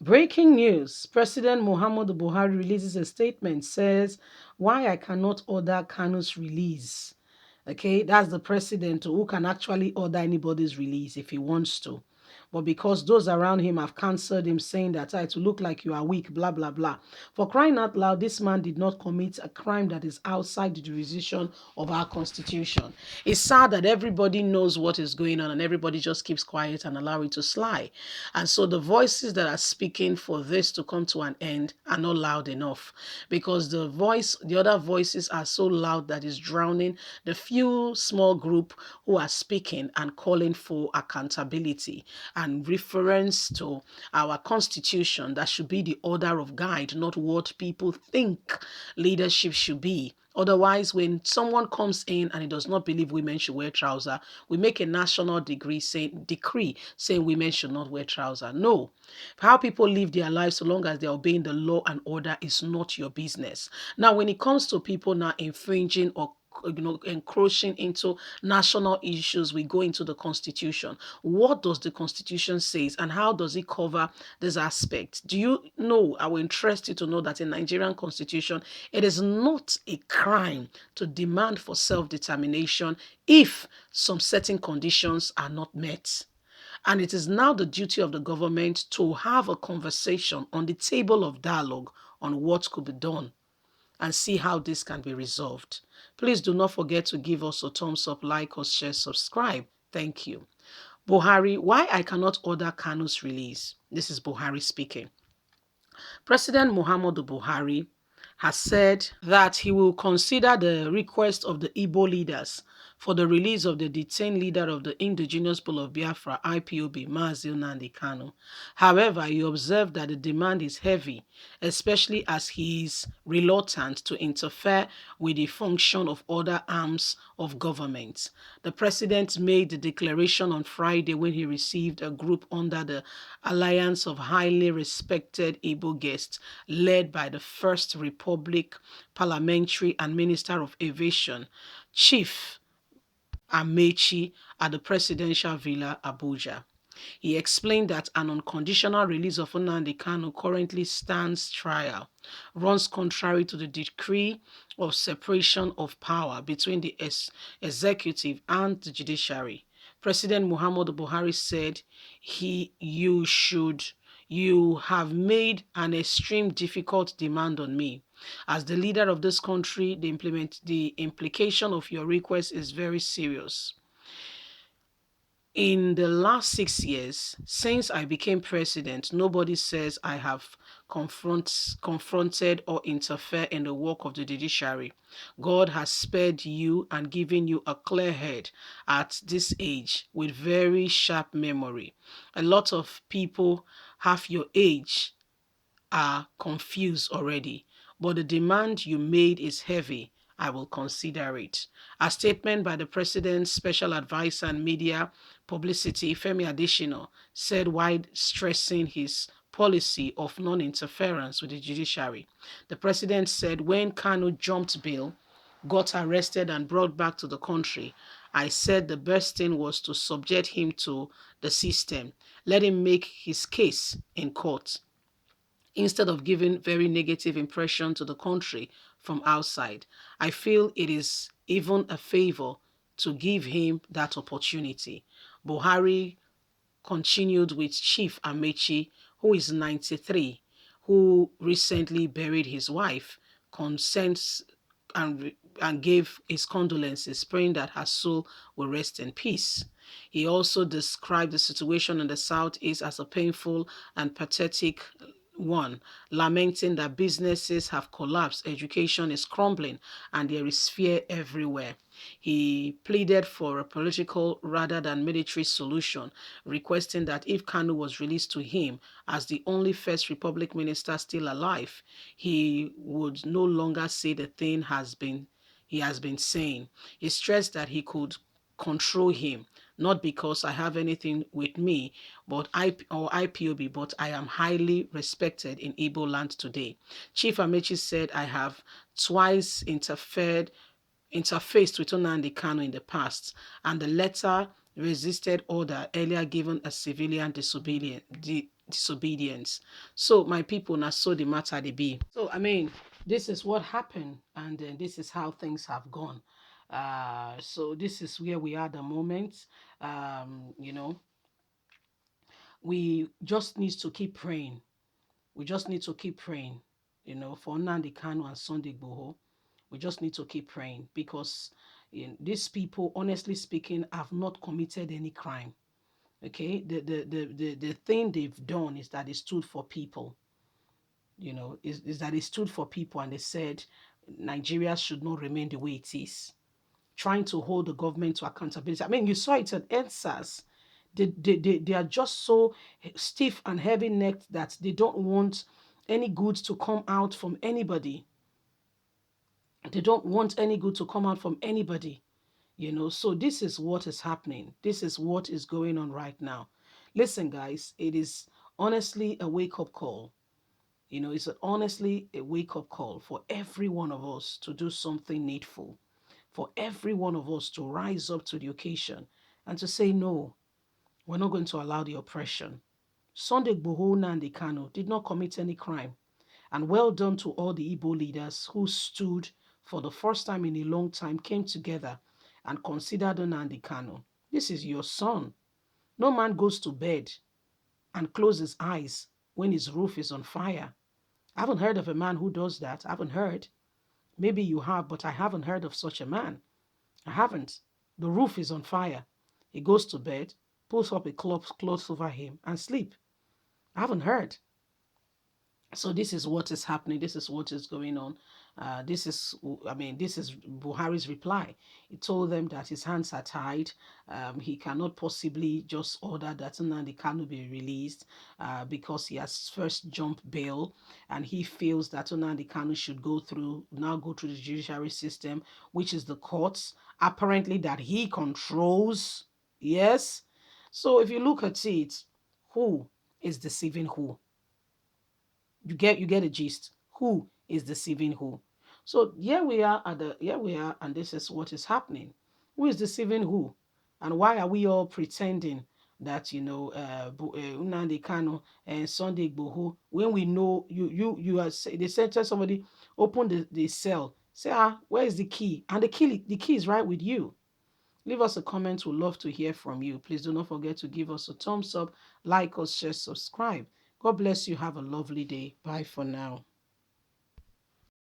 Breaking news. President Muhammadu Buhari releases a statement, says, why I cannot order Kanu's release. Okay, that's the president who can actually order anybody's release if he wants to. But because those around him have cancelled him, saying that it will look like you are weak, blah, blah, blah. For crying out loud, this man did not commit a crime that is outside the jurisdiction of our constitution. It's sad that everybody knows what is going on and everybody just keeps quiet and allow it to slide. And so the voices that are speaking for this to come to an end are not loud enough, because the other voices are so loud that is drowning the few small group who are speaking and calling for accountability and reference to our constitution that should be the order of guide, not what people think leadership should be. Otherwise, when someone comes in and he does not believe women should wear trouser, we make a national decree saying women should not wear trouser. No. How people live their lives, so long as they're obeying the law and order, is not your business. Now, when it comes to people now infringing or encroaching into national issues, we go into the constitution. What does the constitution say and how does it cover this aspect? Do you know? I will interest you to know that in Nigerian constitution, it is not a crime to demand for self-determination if some certain conditions are not met. And it is now the duty of the government to have a conversation on the table of dialogue on what could be done and see how this can be resolved. Please do not forget to give us a thumbs up, like us, share, subscribe. Thank you. Buhari, why I cannot order Kanu's release. This is Buhari speaking. President Muhammadu Buhari has said that he will consider the request of the Igbo leaders for the release of the detained leader of the Indigenous People of Biafra, IPOB, Mazi Nnamdi Kanu. However, he observed that the demand is heavy, especially as he is reluctant to interfere with the function of other arms of government. The president made the declaration on Friday when he received a group under the Alliance of Highly Respected Igbo Guests, led by the First Republic Parliamentary and Minister of Aviation, Chief Amechi, at the Presidential Villa, Abuja. He explained that an unconditional release of Nnamdi Kanu currently stands trial, runs contrary to the decree of separation of power between the executive and the judiciary. President Muhammadu Buhari said, you have made an extreme difficult demand on me. As the leader of this country, the implication of your request is very serious. In the last 6 years, since I became president, nobody says I have confronted or interfered in the work of the judiciary. God has spared you and given you a clear head at this age with very sharp memory. A lot of people half your age are confused already, but the demand you made is heavy. I will consider it. A statement by the president's special advisor and media publicity, Femi Adesina, said while stressing his policy of non-interference with the judiciary. The president said when Kanu jumped bail, got arrested and brought back to the country, I said the best thing was to subject him to the system, let him make his case in court, instead of giving very negative impression to the country from outside. I feel it is even a favor to give him that opportunity. Buhari continued with Chief Amechi, who is 93, who recently buried his wife, consents and gave his condolences, praying that her soul will rest in peace. He also described the situation in the Southeast as a painful and pathetic one, lamenting that businesses have collapsed, education is crumbling, and there is fear everywhere. He pleaded for a political rather than military solution, requesting that if Kanu was released to him as the only First Republic minister still alive, he would no longer say the thing he has been saying. He stressed that he could control him, not because I have anything with me but IPOB, but I am highly respected in Igbo land today. Chief Amechi said, I have twice interfaced with Nnamdi Kanu in the past, and the letter resisted order earlier given a civilian disobedience. So my people, now so the matter they be. So I mean, this is what happened, and this is how things have gone. So this is where we are at the moment. You know, we just need to keep praying. We just need to keep praying. You know, for Nnamdi Kanu and Sunday Igboho, we just need to keep praying because these people, honestly speaking, have not committed any crime. Okay, the thing they've done is that they stood for people. You know, is that they stood for people and they said Nigeria should not remain the way it is, trying to hold the government to accountability. I mean, you saw it at EndSARS. They are just so stiff and heavy-necked that they don't want any good to come out from anybody. They don't want any good to come out from anybody. You know, so this is what is happening. This is what is going on right now. Listen, guys, it is honestly a wake-up call. You know, it's honestly a wake-up call for every one of us to do something needful, for every one of us to rise up to the occasion and to say, no, we're not going to allow the oppression. Sunday Igboho Nnamdi Kanu did not commit any crime. And well done to all the Igbo leaders who stood for the first time in a long time, came together and considered Nnamdi Kanu. This is your son. No man goes to bed and closes his eyes when his roof is on fire. I haven't heard of a man who does that. I haven't heard. Maybe you have, but I haven't heard of such a man. I haven't. The roof is on fire. He goes to bed, pulls up a cloth over him, and sleep. I haven't heard. So this is what is happening. This is what is going on. This is Buhari's reply. He told them that his hands are tied. He cannot possibly just order that Nnamdi Kanu be released because he has first jumped bail, and he feels that Nnamdi Kanu should go through the judiciary system, which is the courts, apparently that he controls. Yes. So if you look at it, who is deceiving who? You get a gist. Who is deceiving who? So here we are, and this is what is happening. Who is deceiving who? And why are we all pretending that Nnamdi Kanu and Sunday Igboho, when we know you are they said tell somebody open the cell, say where is the key? And the key is right with you. Leave us a comment. We'd love to hear from you. Please do not forget to give us a thumbs up, like us, share, subscribe. God bless you. Have a lovely day. Bye for now.